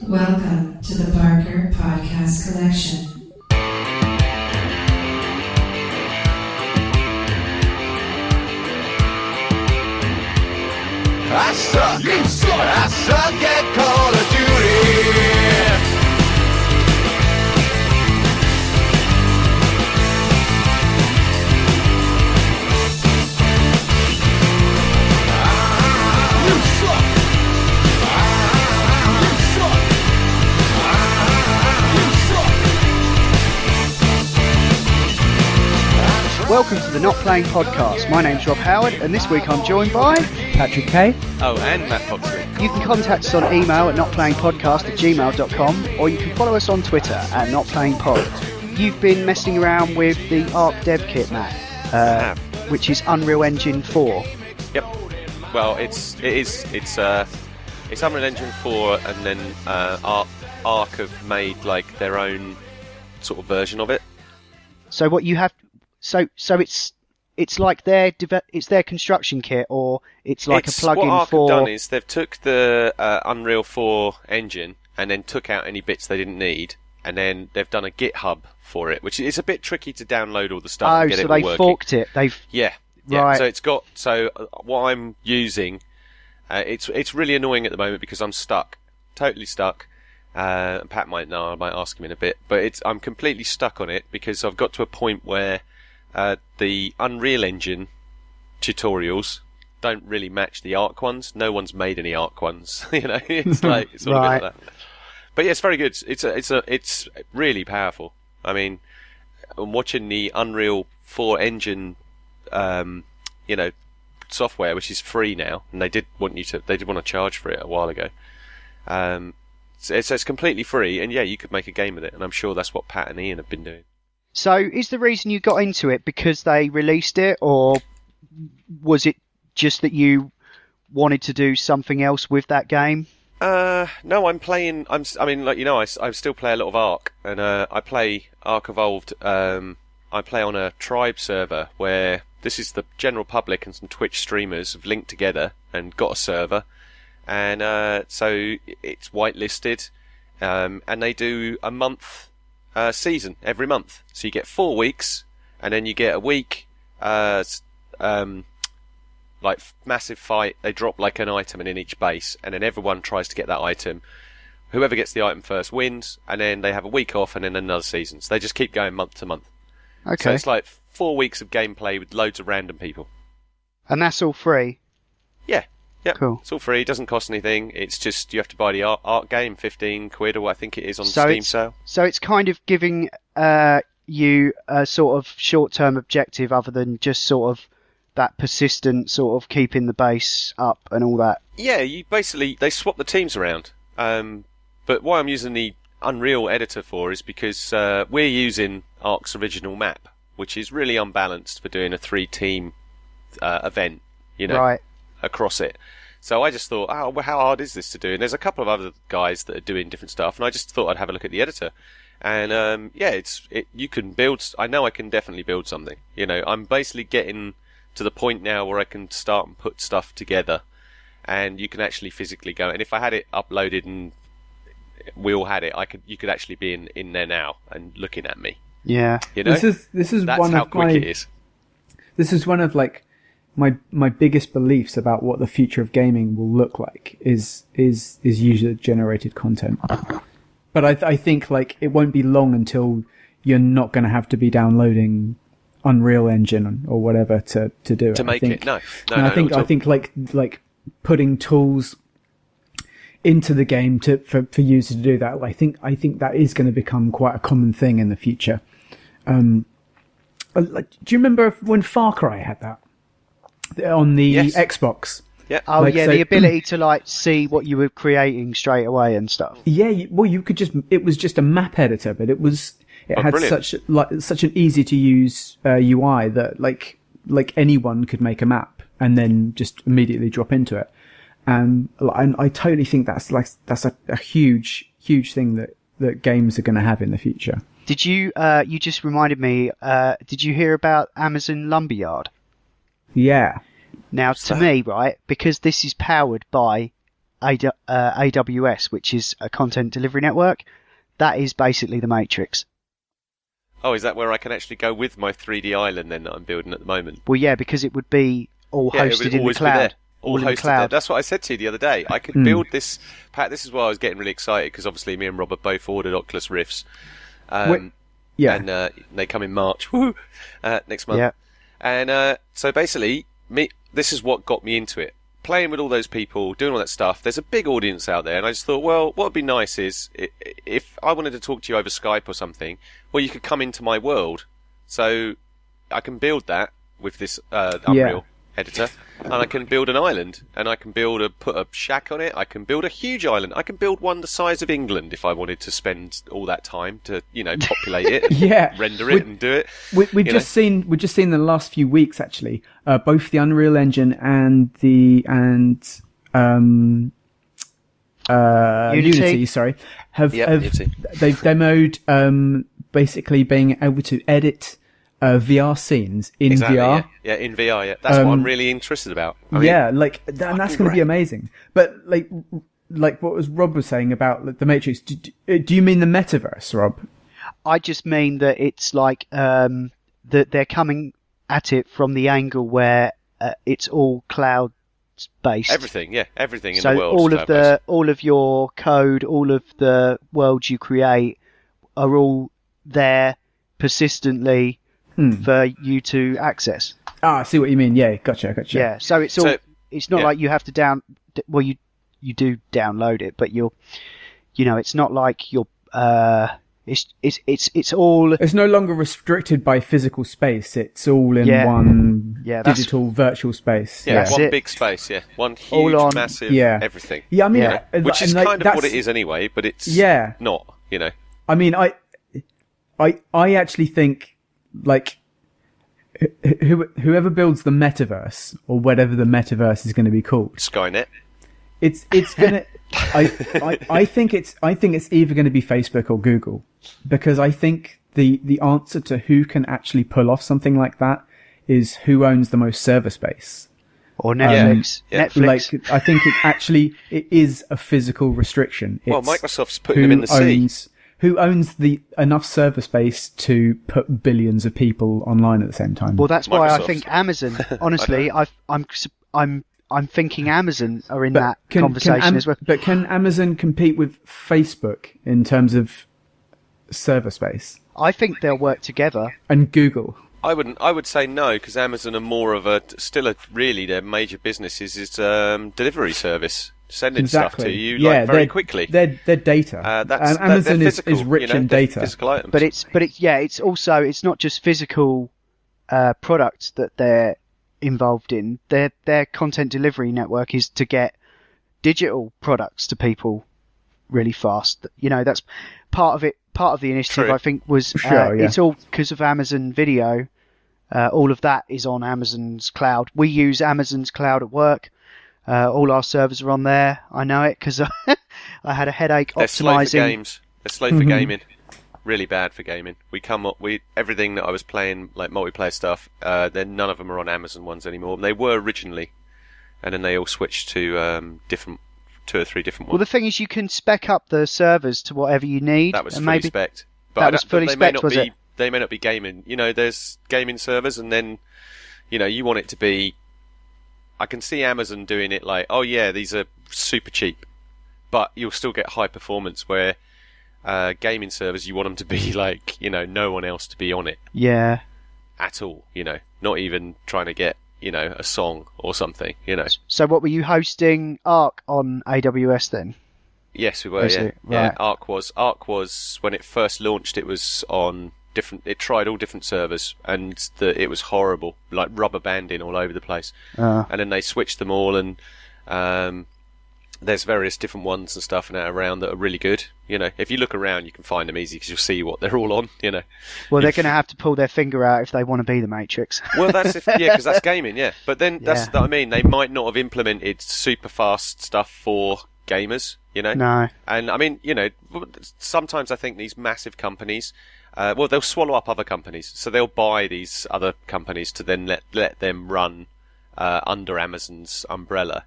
Welcome to the Parker Podcast Collection. I suck, you suck, I suck at Call of Duty. You suck. You suck. You suck. Welcome to the Not Playing Podcast. My name's Rob Howard, and this week I'm joined by Patrick Kay. Oh, and Matt Foxley. You can contact us on email at notplayingpodcast@gmail.com, or you can follow us on Twitter at notplayingpod. You've been messing around with the ARK Dev Kit, Matt, which is Unreal Engine 4. Yep. Well, it's Unreal Engine 4, and then ARK have made like their own sort of version of it. So what you have, so it's like it's their construction kit, or it's like a plugin what ARK for. Have done is they've took the Unreal 4 engine and then took out any bits they didn't need, and then they've done a GitHub for it, which is a bit tricky to download all the stuff and get it all working. Oh, so they forked it. Yeah. Right. So it's got what I'm using. It's really annoying at the moment because I'm stuck, totally stuck. Pat might know. I might ask him in a bit, but I'm completely stuck on it because I've got to a point where the Unreal Engine tutorials don't really match the ARK ones. No one's made any ARK ones. It's like it's all a bit like that. But yeah, it's very good. It's really powerful. I mean, I'm watching the Unreal 4 engine, software, which is free now, and they did want to charge for it a while ago. So it's completely free, and yeah, you could make a game with it, and I'm sure that's what Pat and Ian have been doing. So is the reason you got into it because they released it, or was it just that you wanted to do something else with that game? No, I'm playing. I still play a lot of ARK, and I play ARK Evolved. I play on a tribe server where this is the general public and some Twitch streamers have linked together and got a server, and so it's whitelisted, and they do a month season every month. So you get 4 weeks, and then you get a week. Like massive fight, they drop like an item in each base, and then everyone tries to get that item. Whoever gets the item first wins, and then they have a week off, and then another season. So they just keep going month to month. Okay. So it's like 4 weeks of gameplay with loads of random people. And that's all free? Yeah. Cool. It's all free, it doesn't cost anything. It's just you have to buy the ARK game, 15 quid, or I think it is on Steam sale. So it's kind of giving you a sort of short-term objective other than just sort of that persistent sort of keeping the base up and all that. Yeah, they swap the teams around. But why I'm using the Unreal editor for is because we're using ARK's original map, which is really unbalanced for doing a 3-team event, right, across it. So I just thought, how hard is this to do? And there's a couple of other guys that are doing different stuff, and I just thought I'd have a look at the editor. And you can build. I know I can definitely build something. I'm basically getting to the point now where I can start and put stuff together, and you can actually physically go. And if I had it uploaded and we all had it, you could actually be in there now and looking at me. Yeah. This is that's one how of quick my. It is. This is one of like my biggest beliefs about what the future of gaming will look like is user generated content. But I think like it won't be long until you're not going to have to be downloading Unreal Engine or whatever to do it. To make it, no. I think like putting tools into the game for users to do that. I think that is going to become quite a common thing in the future. Do you remember when Far Cry had that on the Xbox? Yeah. Oh, the ability to see what you were creating straight away and stuff. Yeah, you could it was just a map editor, but it had brilliant. such an easy to use UI that like anyone could make a map and then just immediately drop into it. And I totally think that's a huge thing that games are going to have in the future. Did you just reminded me, did you hear about Amazon Lumberyard? Yeah. Now, to me, right, because this is powered by AWS, which is a content delivery network. That is basically the Matrix. Oh, is that where I can actually go with my 3D island then that I'm building at the moment? Well, yeah, because it would be all Yeah, it hosted would in the always be there. cloud. All in the hosted there. cloud. That's what I said to you the other day. I could build this. Pat, this is why I was getting really excited, because obviously me and Robert both ordered Oculus Rifts. Yeah. And they come in March. Woo! Next month. Yeah. And so basically, this is what got me into it. Playing with all those people, doing all that stuff. There's a big audience out there, and I just thought, well, what would be nice is if I wanted to talk to you over Skype or something, well, you could come into my world. So I can build that with this Unreal editor, and I can build an island, and I can put a shack on it. I can build a huge island. I can build one the size of England if I wanted to spend all that time to, populate it, and render it, and do it. We've just seen in the last few weeks actually, both the Unreal Engine and Unity, have Unity. they've demoed basically being able to edit VR scenes in VR. Yeah, in VR. Yeah, that's what I'm really interested about. And that's going to be amazing. But like what Rob was saying about the Matrix. Do you mean the metaverse, Rob? I just mean that it's like that they're coming at it from the angle where it's all cloud based. Everything in the So world. all of your code, all of the worlds you create are all there persistently for you to access. I see what you mean. Yeah, gotcha. Yeah, so it's not like you have to you do download it, but it's not like you're it's all. It's no longer restricted by physical space. It's all in one digital virtual space. Yeah, one big space. Yeah, one huge, massive everything. Yeah, I mean, which is kind of what it is anyway, but it's not. I mean, I actually think like whoever builds the metaverse or whatever the metaverse is going to be called, Skynet. It's gonna. I think it's either going to be Facebook or Google, because I think the answer to who can actually pull off something like that is who owns the most server space. Or Netflix. Netflix. Like, I think it is a physical restriction. Well, Microsoft's putting them in the sea. Who owns enough server space to put billions of people online at the same time? Well, that's why I think Amazon. Honestly, I'm thinking Amazon are in that conversation as well. But can Amazon compete with Facebook in terms of server space? I think they'll work together. And Google. I would say no, because Amazon are more of really their major business is delivery service. Sending stuff to you very quickly. Their data. Amazon is rich in data. Physical items. But it's not just physical products that they're involved in. Their content delivery network is to get digital products to people really fast. That's part of it. Part of the initiative, True. I think, was it's all because of Amazon Video. All of that is on Amazon's cloud. We use Amazon's cloud at work. All our servers are on there. I know it because I had a headache They're slow for optimizing. games. They're slow for gaming. Really bad for gaming. Everything that I was playing, like multiplayer stuff, then none of them are on Amazon ones anymore. They were originally, and then they all switched to two or three different ones. Well, the thing is, you can spec up the servers to whatever you need. That was and fully maybe spec'd. That was fully spec'd, was it? They may not be gaming. There's gaming servers, and then, you want it to be. I can see Amazon doing it like, oh yeah, these are super cheap, but you'll still get high performance. Where gaming servers, you want them to be like, no one else to be on it. Yeah. At all, not even trying to get, a song or something, So what were you hosting ARK on AWS then? Yes, we were. Right. Yeah. ARK was when it first launched. It was on different. It tried all different servers, and it was horrible, like rubber banding all over the place. And then they switched them all, and there's various different ones and stuff now around that are really good. If you look around, you can find them easy because you'll see what they're all on. Well, they're going to have to pull their finger out if they want to be the Matrix. Well, because that's gaming, yeah. But then that's what I mean. They might not have implemented super fast stuff for gamers. No. And I mean, sometimes I think these massive companies, they'll swallow up other companies, so they'll buy these other companies to then let them run under Amazon's umbrella.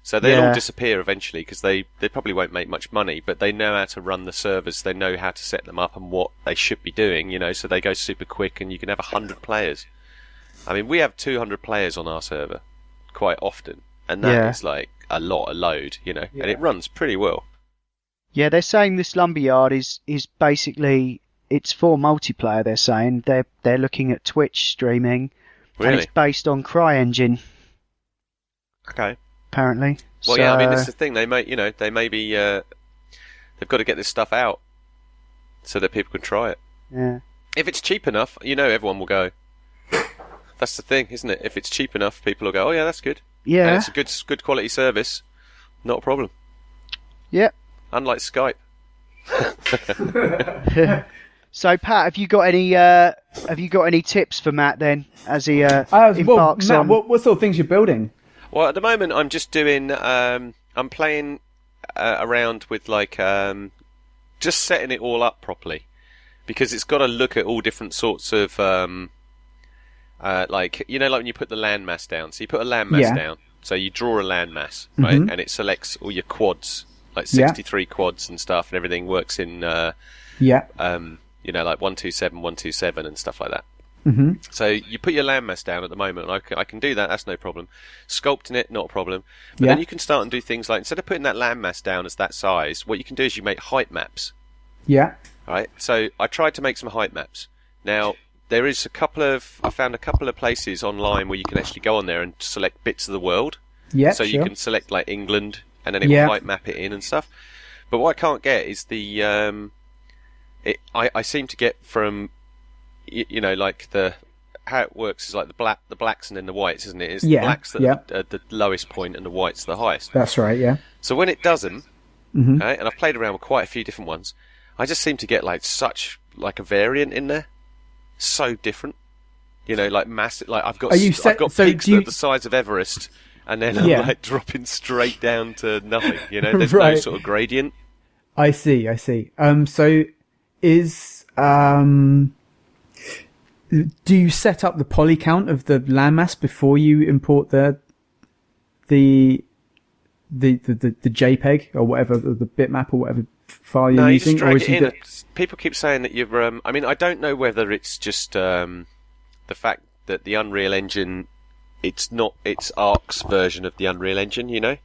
So they'll Yeah. all disappear eventually because they probably won't make much money, but they know how to run the servers, they know how to set them up and what they should be doing, you know, so they go super quick and you can have 100 players. I mean, we have 200 players on our server quite often, and that is like a load, you know, and it runs pretty well. Yeah, they're saying this lumberyard is basically, it's for multiplayer. They're saying they're looking at Twitch streaming, and Really? it's based on CryEngine Okay. apparently. Well, So, yeah, I mean, this is the thing. They may be, they've got to get this stuff out so that people can try it. yeah. If it's cheap enough, you know, everyone will go. That's the thing, isn't it? If it's cheap enough, people will go, oh yeah, that's good. And Yeah. it's a good quality service. Not a problem. Yep. Unlike Skype. So Pat, have you got any tips for Matt then as he embarks Matt, on? what sort of things you're building? Well, at the moment, I'm just doing. I'm playing around with just setting it all up properly, because it's got to look at all different sorts of like when you put the landmass down. So you put a landmass down. So you draw a landmass, right, and it selects all your quads, like 63 quads and stuff, and everything works in like 127, 127 and stuff like that. Mm-hmm. So you put your landmass down at the moment, and I can do that, that's no problem. Sculpting it, not a problem. But then you can start and do things like, instead of putting that landmass down as that size, what you can do is you make height maps. Yeah. Right? So I tried to make some height maps. Now, I found a couple of places online where you can actually go on there and select bits of the world. Yeah, so sure. you can select like England, and then it will height map it in and stuff. But what I can't get is the I seem to get from like how it works is like the blacks and then the whites, isn't it? It's the blacks that are the lowest point and the whites the highest. That's right, yeah. So when it doesn't, right, and I've played around with quite a few different ones, I just seem to get such a variant in there, so different. Like massive. Like I've got peaks that are the size of Everest, and then I'm like dropping straight down to nothing. There's no sort of gradient. I see. So is do you set up the poly count of the landmass before you import the JPEG or whatever, or the bitmap or whatever file you're using? No, you just drag it in. People keep saying that you've. I mean, I don't know whether it's just the fact that the Unreal Engine, it's ARK's version of the Unreal Engine,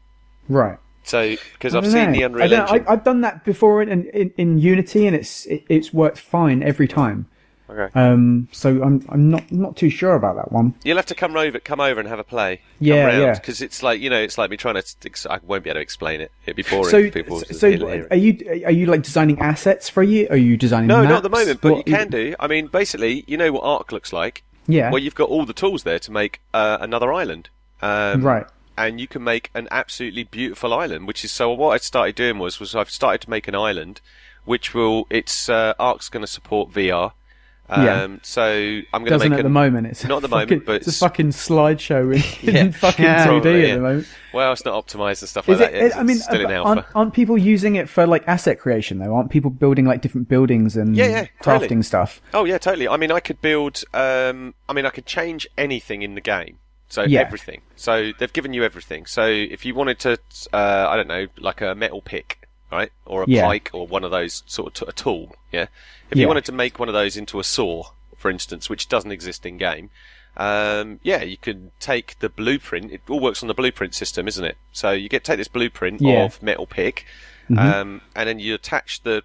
Right. So, because I've seen the Unreal Engine. I've done that before in Unity, and it's worked fine every time. Okay. So I'm not too sure about that one. You'll have to come over and have a play. Yeah. Because it's like it's like me trying to. I won't be able to explain it. It'd be boring for people. So are you like designing assets for you? Are you designing? No, maps? not at the moment. But you can do. I mean, basically, you know what ARK looks like. Yeah. Well, you've got all the tools there to make another island. Right. And you can make an absolutely beautiful island, which is so. What I started doing was I've started to make an island, which ARK's going to support VR. So I'm going to make at the moment. It's not at the moment, but it's a fucking slideshow in fucking 2D at the moment. Well, it's not optimized and stuff like that. It's still in alpha. Aren't people using it for like asset creation though? Aren't people building like different buildings and crafting totally. stuff? Oh yeah, totally. I mean, I could build. I could change anything in the game. So everything. So they've given you everything. So if you wanted to, I don't know, like a metal pick, right, or a pike, or one of those sort of a tool, yeah. If you wanted to make one of those into a saw, for instance, which doesn't exist in game, you could take the blueprint. It all works on the blueprint system, isn't it? So you take this blueprint of metal pick, and then you attach you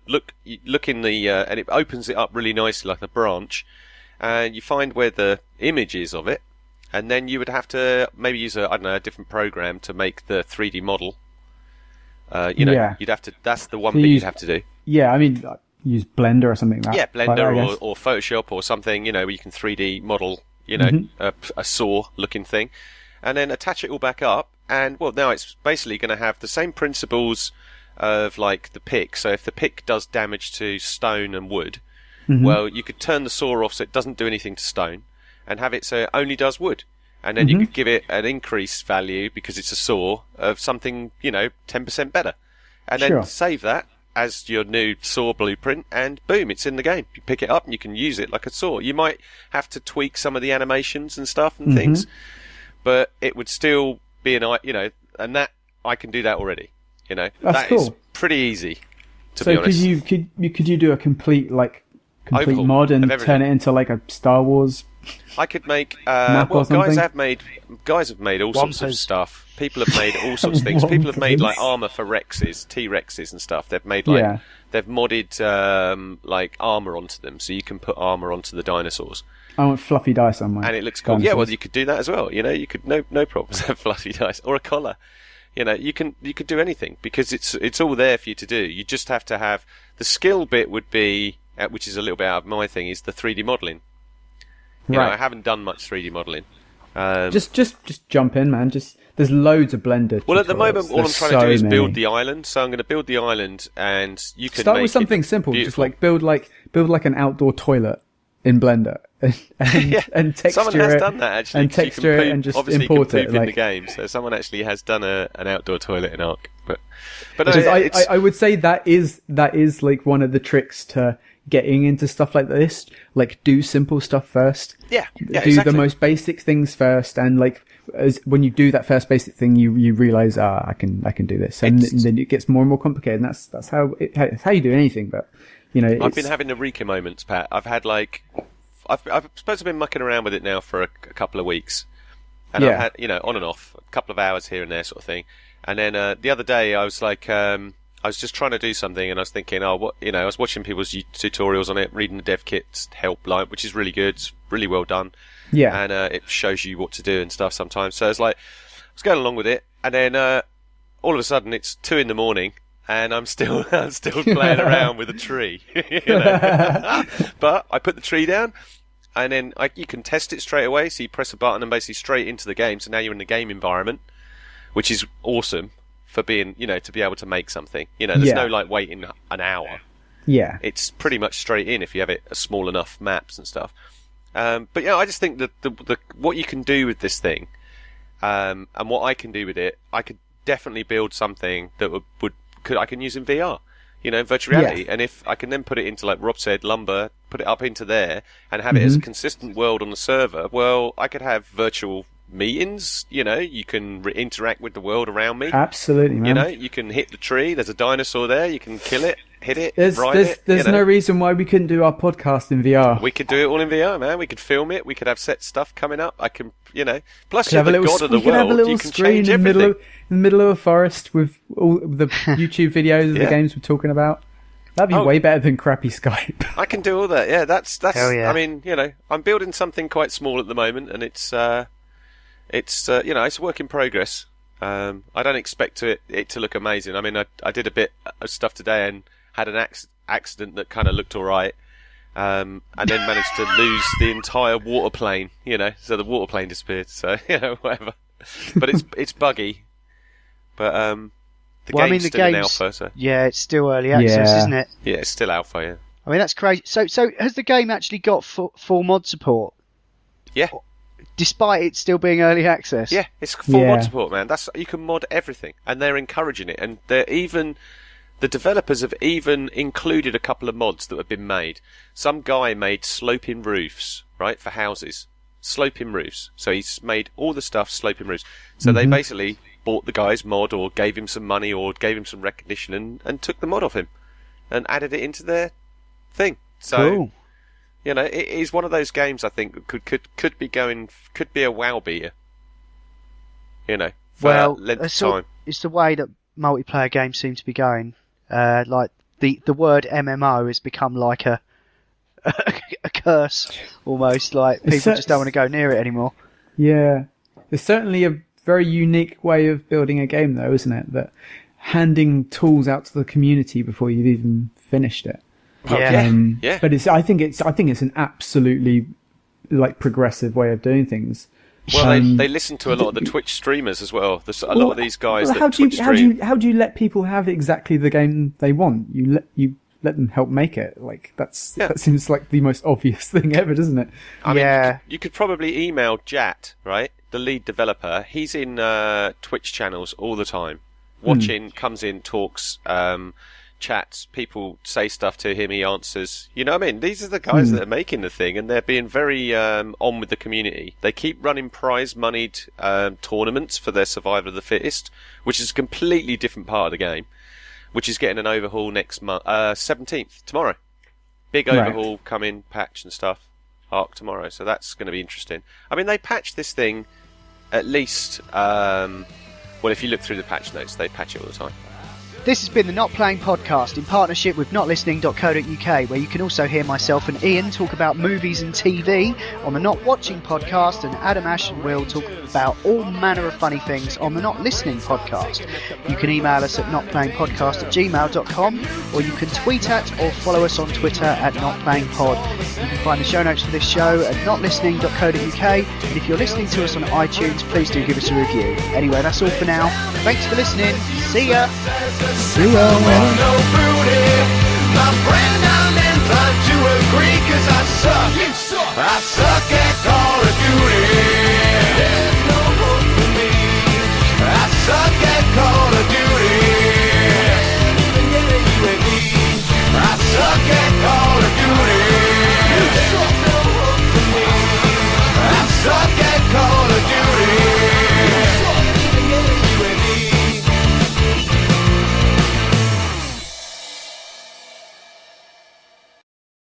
look in the, and it opens it up really nicely like a branch, and you find where the image is of it. And then you would have to maybe use a different program to make the 3D model. You'd have to. That's the one bit you'd have to do. Yeah, I mean, use Blender or something like that. Yeah, Blender or Photoshop or something. Where you can 3D model. A saw-looking thing, and then attach it all back up. And now it's basically going to have the same principles of like the pick. So if the pick does damage to stone and wood, you could turn the saw off so it doesn't do anything to stone, and have it so it only does wood. And then you could give it an increased value, because it's a saw, of something, 10% better. And then save that as your new saw blueprint, and boom, it's in the game. You pick it up and you can use it like a saw. You might have to tweak some of the animations and stuff and things, but it would still be and that I can do that already. You know, That's that cool. is pretty easy. To So be honest, could you do a complete Overhaul mod and of everything. turn it into like a Star Wars? I could make. Map or Well, something? guys have made all sorts of Wampers. stuff. People have made all sorts of things. People have made like Wampers. armor for Rexes, T-Rexes, and stuff. They've made Yeah. they've modded like armor onto them, so you can put armor onto the dinosaurs, I want fluffy dice on my. and it looks cool. Yeah, well, dinosaurs. you could do that as well. You know, you could no problems have fluffy dice or a collar. You know, you could do anything because it's all there for you to do. You just have to have the skill bit would be, which is a little bit out of my thing, is the 3D modelling. You know, Right. I haven't done much 3D modelling. Just jump in, man. There's loads of Blender. Well, at the tutorials. moment, all I'm There's trying to do so is build many. the island. So I'm going to build the island, and you can Start make with something it simple. beautiful. Just build like an outdoor toilet in Blender and Yeah. and texture Someone has it done that actually. and 'cause you can texture it poop- and just obviously import you it. can poop in the Like, game. So someone actually has done an outdoor toilet in ARK. But no, because it's, I would say that is like one of the tricks to getting into stuff like this. Like, do simple stuff first. yeah, Do exactly. the most basic things first, and like when you do that first basic thing, you realize, I can do this, and It's- then it gets more and more complicated. And that's how you do anything. But you know, I've it's- been having eureka moments, Pat. I've had like, I've supposed to have been mucking around with it now for a couple of weeks, and I've Yeah. had, you know, on and off, a couple of hours here and there, sort of thing. And then the other day, I was like, I was just trying to do something, and I was thinking, I was watching people's tutorials on it, reading the Dev Kit helpline, which is really good, it's really well done, yeah, and it shows you what to do and stuff sometimes. So it's like, I was going along with it, and then all of a sudden it's 2 a.m. and I'm still playing around with a tree. You know? But I put the tree down, and then you can test it straight away. So you press a button and basically straight into the game. So now you're in the game environment, which is awesome for being, you know, to be able to make something. You know, there's Yeah. no like waiting an hour. yeah. It's pretty much straight in if you have it small enough maps and stuff. But yeah, I just think that the what you can do with this thing, and what I can do with it, I could definitely build something that I can use in VR, you know, virtual reality. Yeah. And if I can then put it into, like Rob said, Lumber, put it up into there and have it as a consistent world on the server, well, I could have virtual meetings. You know, you can interact with the world around me. Absolutely, man. You know, you can hit the tree. There's a dinosaur there. You can kill it, hit it, There's ride there's it. there's you know. no reason why we couldn't do our podcast in VR. We could do it all in VR, man. We could film it. We could have set stuff coming up. I can, you know. Plus, Could you're have a the little, god of the we could have a world. little You can screen change in the everything. middle of a forest with all the YouTube videos of the Yeah. games we're talking about. That'd be Oh. way better than crappy Skype. I can do all that. Yeah, that's. Hell yeah. I mean, you know, I'm building something quite small at the moment, and it's you know, it's a work in progress. I don't expect it to look amazing. I mean, I did a bit of stuff today and had an accident that kind of looked all right, and then managed to lose the entire water plane. You know, so the water plane disappeared. So you know, whatever. But it's buggy. But the Well, I game's mean, the still in game's alpha, so yeah, it's still early access, Yeah. isn't it? yeah, it's still alpha. Yeah. I mean, that's crazy. So has the game actually got full mod support, Yeah. despite it still being early access? Yeah, it's full Yeah. mod support, man. That's you can mod everything, and they're encouraging it. And the developers have even included a couple of mods that have been made. Some guy made sloping roofs, right, for houses, sloping roofs. So he's made all the stuff sloping roofs. So they basically bought the guy's mod, or gave him some money, or gave him some recognition, and took the mod off him, and added it into their thing. So. Cool. You know, it is one of those games I think that could be a wow beater. You know, for Well, length of that's all- time. it's the way that multiplayer games seem to be going. Like the word MMO has become like a curse almost. Like It's people so- just don't want to go near it anymore. Yeah. It's certainly a very unique way of building a game, though, isn't it? That handing tools out to the community before you've even finished it. Yeah. Yeah. But I think it's an absolutely like progressive way of doing things. Well, they listen to a lot of the Twitch streamers as well. There's a lot of these guys Well, that how do Twitch stream. you let people have exactly the game they want? You let them help make it. Like that seems like the most obvious thing ever, doesn't it? I mean, Yeah. you could probably email Jat, right, the lead developer. He's in Twitch channels all the time, watching, comes in, talks chats, people say stuff to him, he answers. You know what I mean? These are the guys that are making the thing, and they're being very on with the community. They keep running prize-moneyed tournaments for their Survivor of the Fittest, which is a completely different part of the game, which is getting an overhaul next month, 17th, tomorrow. Big overhaul, coming, patch and stuff. ARK tomorrow, so that's going to be interesting. I mean, they patch this thing at least... well, if you look through the patch notes, they patch it all the time. This has been the Not Playing Podcast in partnership with notlistening.co.uk, where you can also hear myself and Ian talk about movies and TV on the Not Watching Podcast, and Adam, Ash and Will talk about all manner of funny things on the Not Listening Podcast. You can email us at notplayingpodcast@gmail.com, or you can tweet at or follow us on Twitter at notplayingpod. You can find the show notes for this show at notlistening.co.uk, and if you're listening to us on iTunes, please do give us a review. Anyway, that's all for now. Thanks for listening. See ya! See ya. No booty, my friend, I'm inclined to agree, 'cause I suck. I suck